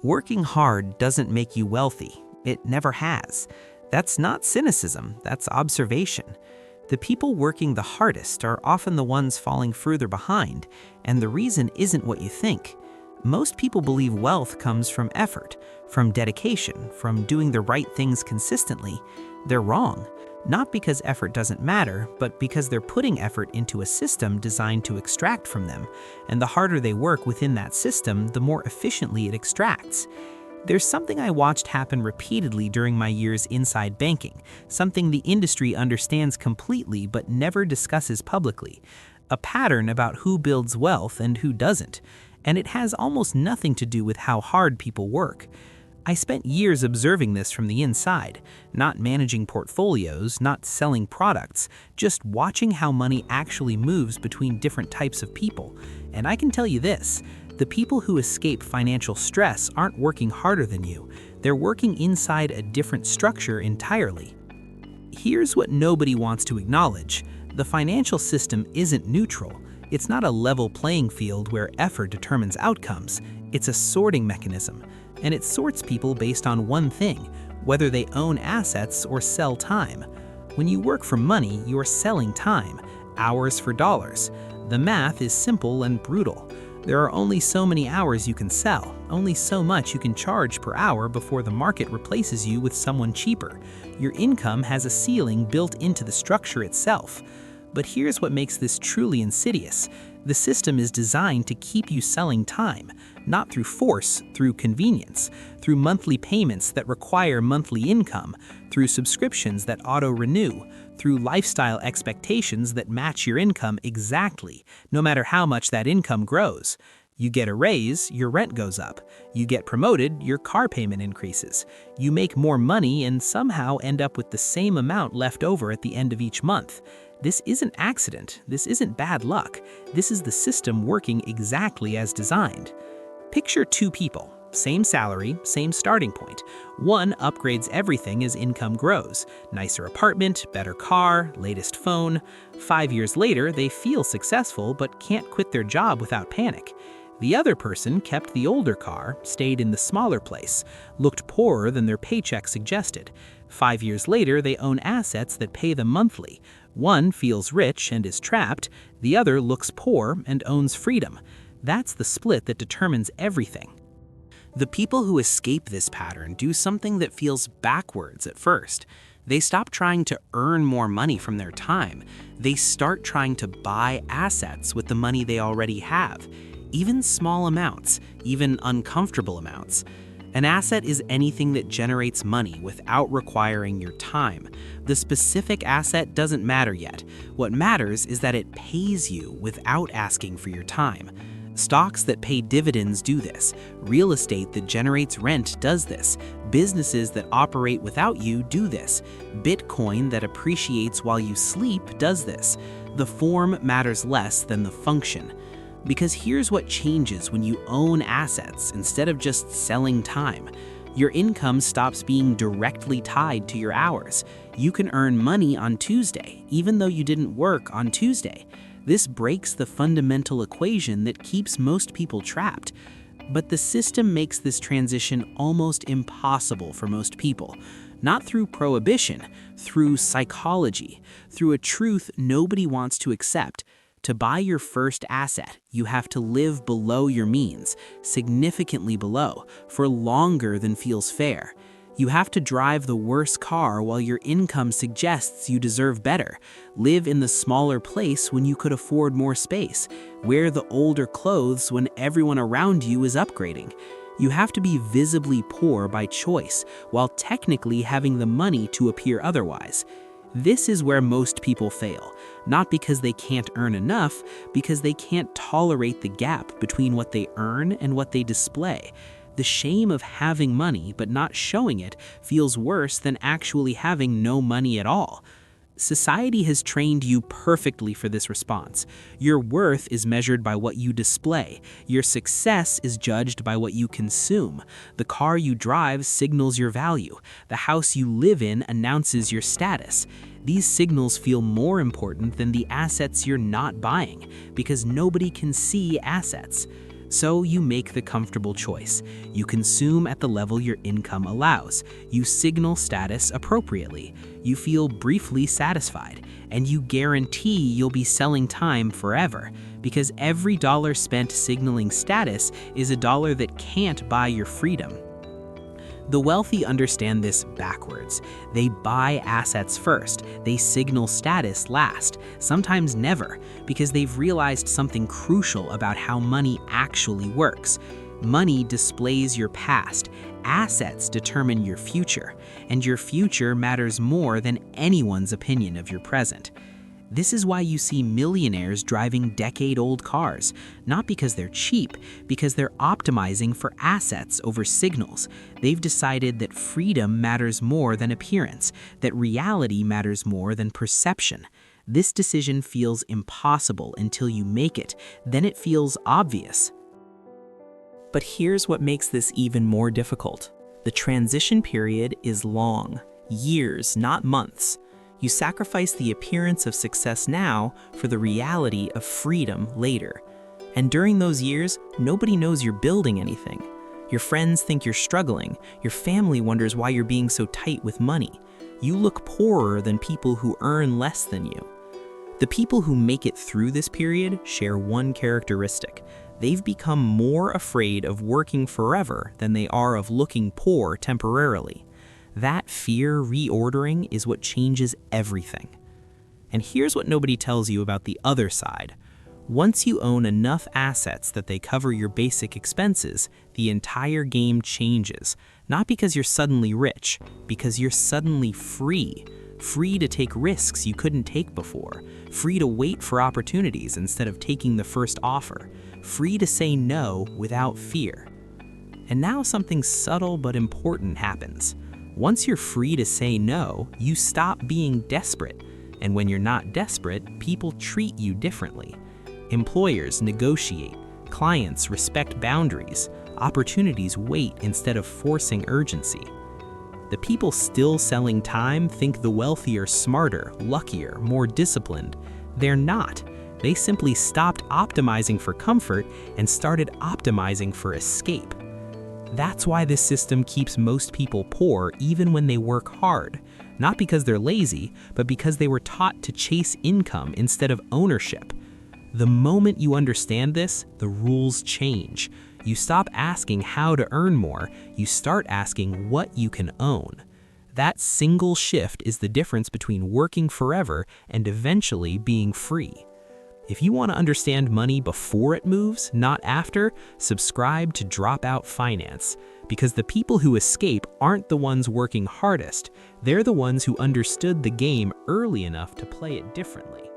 Working hard doesn't make you wealthy. It never has. That's not cynicism, that's observation. The people working the hardest are often the ones falling further behind, and the reason isn't what you think. Most people believe wealth comes from effort, from dedication, from doing the right things consistently. They're wrong. Not because effort doesn't matter, but because they're putting effort into a system designed to extract from them, and the harder they work within that system, the more efficiently it extracts. There's something I watched happen repeatedly during my years inside banking, something the industry understands completely but never discusses publicly, a pattern about who builds wealth and who doesn't, and it has almost nothing to do with how hard people work. I spent years observing this from the inside, not managing portfolios, not selling products, just watching how money actually moves between different types of people. And I can tell you this, the people who escape financial stress aren't working harder than you. They're working inside a different structure entirely. Here's what nobody wants to acknowledge. The financial system isn't neutral. It's not a level playing field where effort determines outcomes. It's a sorting mechanism. And it sorts people based on one thing, whether they own assets or sell time. When you work for money, you're selling time, hours for dollars. The math is simple and brutal. There are only so many hours you can sell, only so much you can charge per hour before the market replaces you with someone cheaper. Your income has a ceiling built into the structure itself. But here's what makes this truly insidious. The system is designed to keep you selling time, not through force, through convenience, through monthly payments that require monthly income, through subscriptions that auto-renew, through lifestyle expectations that match your income exactly, no matter how much that income grows. You get a raise, your rent goes up. You get promoted, your car payment increases. You make more money and somehow end up with the same amount left over at the end of each month. This isn't accident, this isn't bad luck, this is the system working exactly as designed. Picture two people, same salary, same starting point. One upgrades everything as income grows, nicer apartment, better car, latest phone. 5 years later, they feel successful but can't quit their job without panic. The other person kept the older car, stayed in the smaller place, looked poorer than their paycheck suggested. 5 years later, they own assets that pay them monthly. One feels rich and is trapped, the other looks poor and owns freedom. That's the split that determines everything. The people who escape this pattern do something that feels backwards at first. They stop trying to earn more money from their time. They start trying to buy assets with the money they already have. Even small amounts, even uncomfortable amounts. An asset is anything that generates money without requiring your time. The specific asset doesn't matter yet. What matters is that it pays you without asking for your time. Stocks that pay dividends do this. Real estate that generates rent does this. Businesses that operate without you do this. Bitcoin that appreciates while you sleep does this. The form matters less than the function. Because here's what changes when you own assets instead of just selling time. Your income stops being directly tied to your hours. You can earn money on Tuesday, even though you didn't work on Tuesday. This breaks the fundamental equation that keeps most people trapped. But the system makes this transition almost impossible for most people. Not through prohibition, through psychology, through a truth nobody wants to accept. To buy your first asset, you have to live below your means, significantly below, for longer than feels fair. You have to drive the worst car while your income suggests you deserve better, live in the smaller place when you could afford more space, wear the older clothes when everyone around you is upgrading. You have to be visibly poor by choice, while technically having the money to appear otherwise. This is where most people fail, not because they can't earn enough, because they can't tolerate the gap between what they earn and what they display. The shame of having money but not showing it feels worse than actually having no money at all. Society has trained you perfectly for this response. Your worth is measured by what you display. Your success is judged by what you consume. The car you drive signals your value. The house you live in announces your status. These signals feel more important than the assets you're not buying, because nobody can see assets. So you make the comfortable choice. You consume at the level your income allows. You signal status appropriately. You feel briefly satisfied. And you guarantee you'll be selling time forever, because every dollar spent signaling status is a dollar that can't buy your freedom. The wealthy understand this backwards. They buy assets first, they signal status last, sometimes never, because they've realized something crucial about how money actually works. Money displays your past, assets determine your future, and your future matters more than anyone's opinion of your present. This is why you see millionaires driving decade-old cars, not because they're cheap, because they're optimizing for assets over signals. They've decided that freedom matters more than appearance, that reality matters more than perception. This decision feels impossible until you make it, then it feels obvious. But here's what makes this even more difficult. The transition period is long, years, not months. You sacrifice the appearance of success now for the reality of freedom later. And during those years, nobody knows you're building anything. Your friends think you're struggling. Your family wonders why you're being so tight with money. You look poorer than people who earn less than you. The people who make it through this period share one characteristic. They've become more afraid of working forever than they are of looking poor temporarily. That fear reordering is what changes everything. And here's what nobody tells you about the other side. Once you own enough assets that they cover your basic expenses, the entire game changes. Not because you're suddenly rich, because you're suddenly free. Free to take risks you couldn't take before. Free to wait for opportunities instead of taking the first offer. Free to say no without fear. And now something subtle but important happens. Once you're free to say no, you stop being desperate. And when you're not desperate, people treat you differently. Employers negotiate, clients respect boundaries, opportunities wait instead of forcing urgency. The people still selling time think the wealthy are smarter, luckier, more disciplined. They're not. They simply stopped optimizing for comfort and started optimizing for escape. That's why this system keeps most people poor even when they work hard. Not because they're lazy, but because they were taught to chase income instead of ownership. The moment you understand this, the rules change. You stop asking how to earn more, you start asking what you can own. That single shift is the difference between working forever and eventually being free. If you want to understand money before it moves, not after, subscribe to Dropout Finance. Because the people who escape aren't the ones working hardest. They're the ones who understood the game early enough to play it differently.